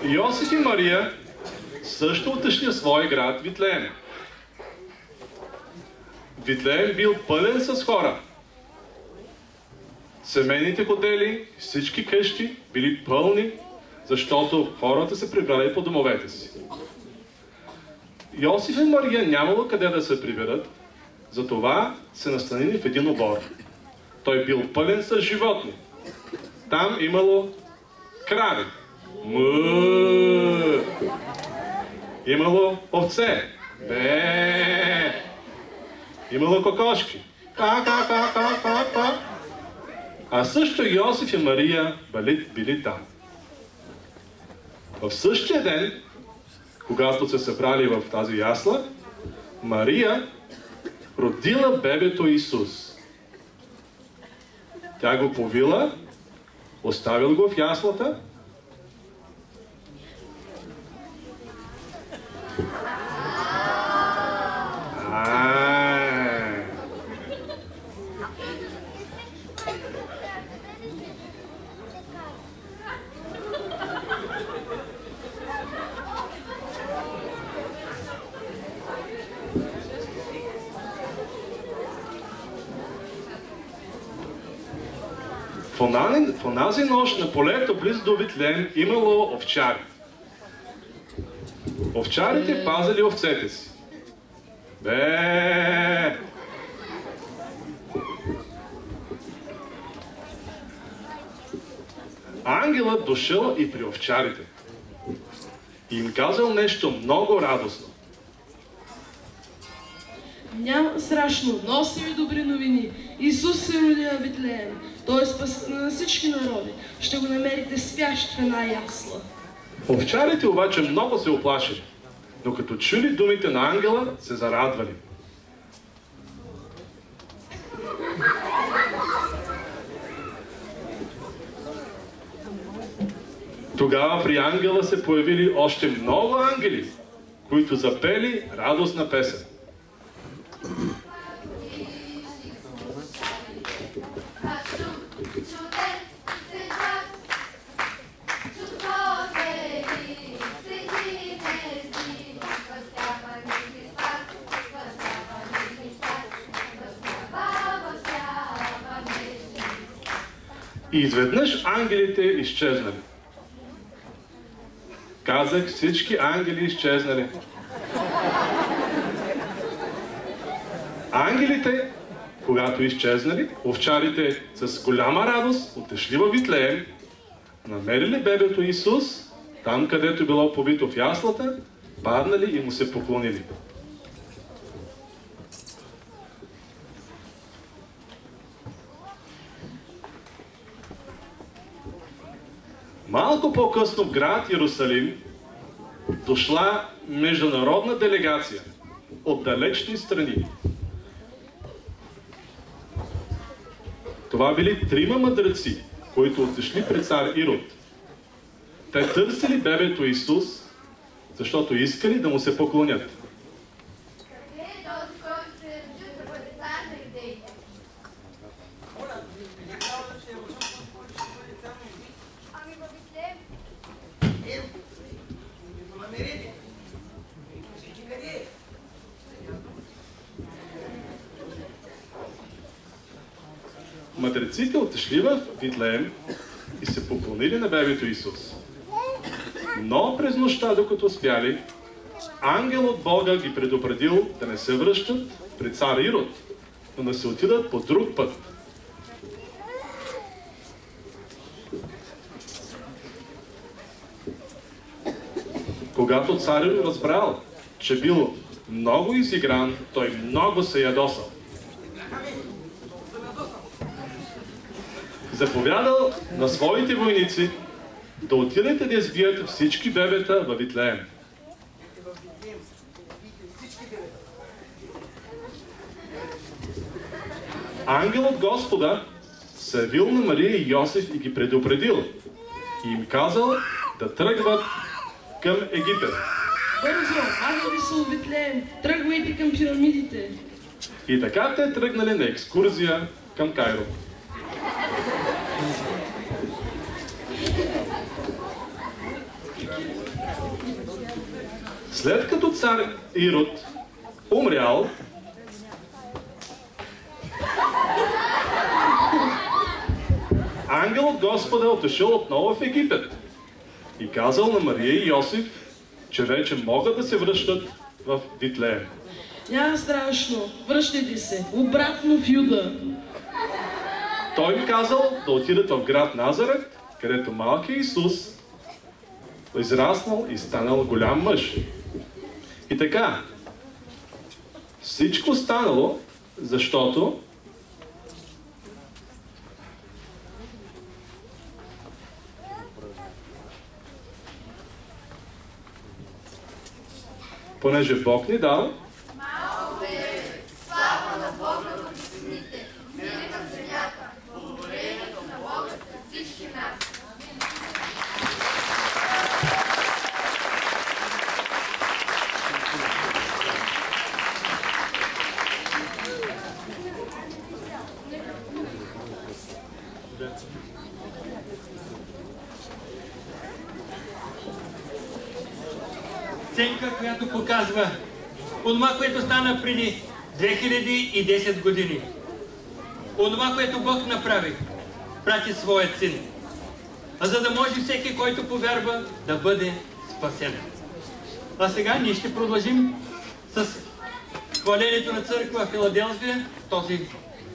Йосиф и Мария също отишли в своя град Витлеем. Витлеем бил пълен с хора. Семейните хотели, всички къщи били пълни, защото хората се прибрали по домовете си. Йосиф и Мария нямало къде да се приберат, затова се настанили в един обор. Той бил пълен с животни. Там имало крави. Му. Имало овце. Бе. Имало кокошки. Ка. А също Йосиф и Мария били там. В същия ден, когато се събрали в тази ясла, Мария родила бебето Исус. Тя го повила, оставил го в яслата. В онази нощ на полето близо до Витлеем имало овчари. Овчарите пазили овцете си. Бе! Ангелът дошъл и при овчарите. И им казал нещо много радостно. Няма страшно, носи ви добри новини. Исус се роди на Витлеем. Той е спасител на всички народи. Ще го намерите спящ в една ясла. Овчарите обаче много се оплашили, но като чули думите на ангела, се зарадвали. Тогава при ангела се появили още много ангели, които запели радостна песен. И изведнъж ангелите изчезнали. Казах, всички ангели изчезнали. Ангелите, когато изчезнали, овчарите с голяма радост отишли във Витлеем, намерили бебето Исус, там където било побито в яслата, паднали и му се поклонили. Малко по-късно в град Йерусалим дошла международна делегация от далечни страни. Това били 3 мъдреци, които отишли пред цар Ирод. Те търсили бебето Исус, защото искали да му се поклонят. Мъдреците отишли в Витлеем и се поклонили на бебето Исус. Но през нощта, докато спяли, ангел от Бога ги предупредил да не се връщат пред цар Ирод, но да се отидат по друг път. Когато цар Ирод разбрал, че бил много изигран, той много се ядосал. Заповядал на своите войници да отидете да избият всички бебета във Витлеем. Ангел от Господа се явил на Мария и Йосиф и ги предупредил и им казал да тръгват към Египет. Бързо, ангели са от Витлеем, тръгвайте към пирамидите. И така те тръгнали на екскурзия към Кайро. След като цар Ирод умрял, ангел от Господа отишъл отново в Египет и казал на Мария и Йосиф, че вече могат да се връщат в Витлеем. Няма страшно, връщайте се, обратно в Юда. Той им казал да отидат в град Назарет, където малкият Исус израснал и станал голям мъж. И така, всичко станало, защото понеже Бог ни дал слава на Бога в висотите, мир на земята, благодарението на Бога за всички нас. Сценка, която показва онова, което стана преди 2010 години. Онова, което Бог направи, прати своят син, за да може всеки, който повярва, да бъде спасен. А сега ние ще продължим с хвалението на църква в Филаделфия, този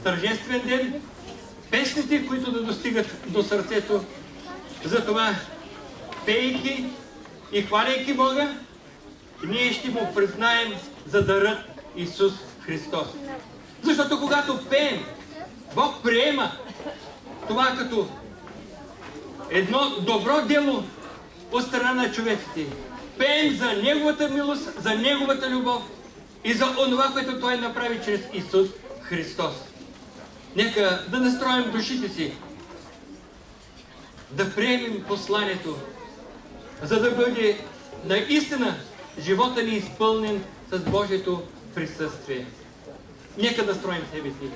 тържествен ден, песните, които да достигат до сърцето. Затова, пейки и хваляйки Бога, ние ще му признаем за дарът Исус Христос. Защото когато пеем, Бог приема това като едно добро дело от страна на човеците. Пеем за Неговата милост, за Неговата любов и за онова, което Той направи чрез Исус Христос. Нека да настроим душите си, да приемем посланието, за да бъде наистина живота ни изпълнен с Божието присъствие. Нека да строим себе си.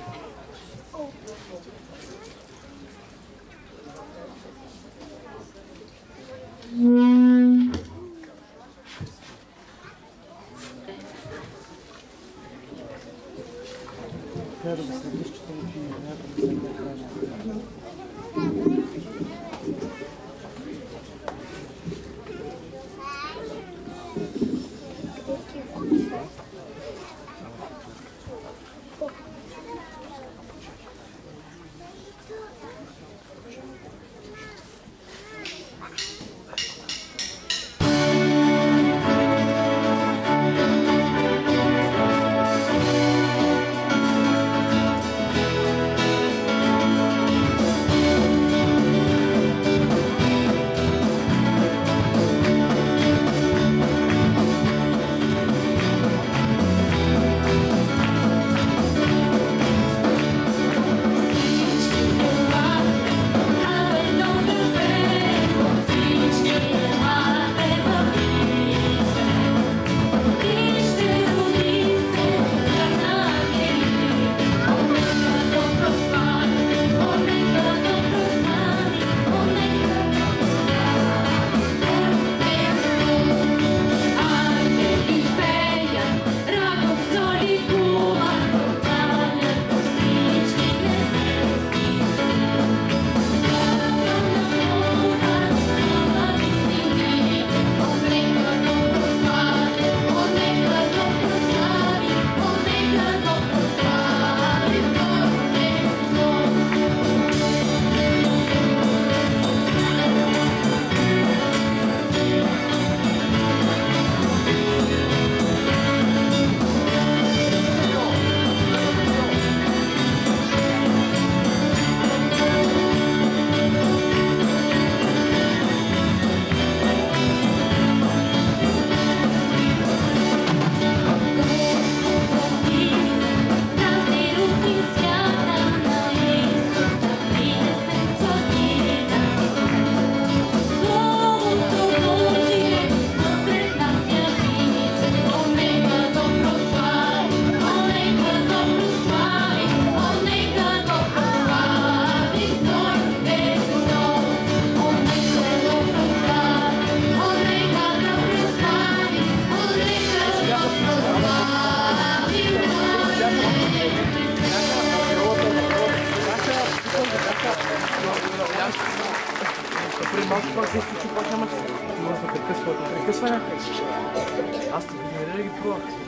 Пред малко това се случи, пак няма може да прекъсва. Прекъсва някъде. Аз не видя да ги пробвах.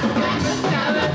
Кай представя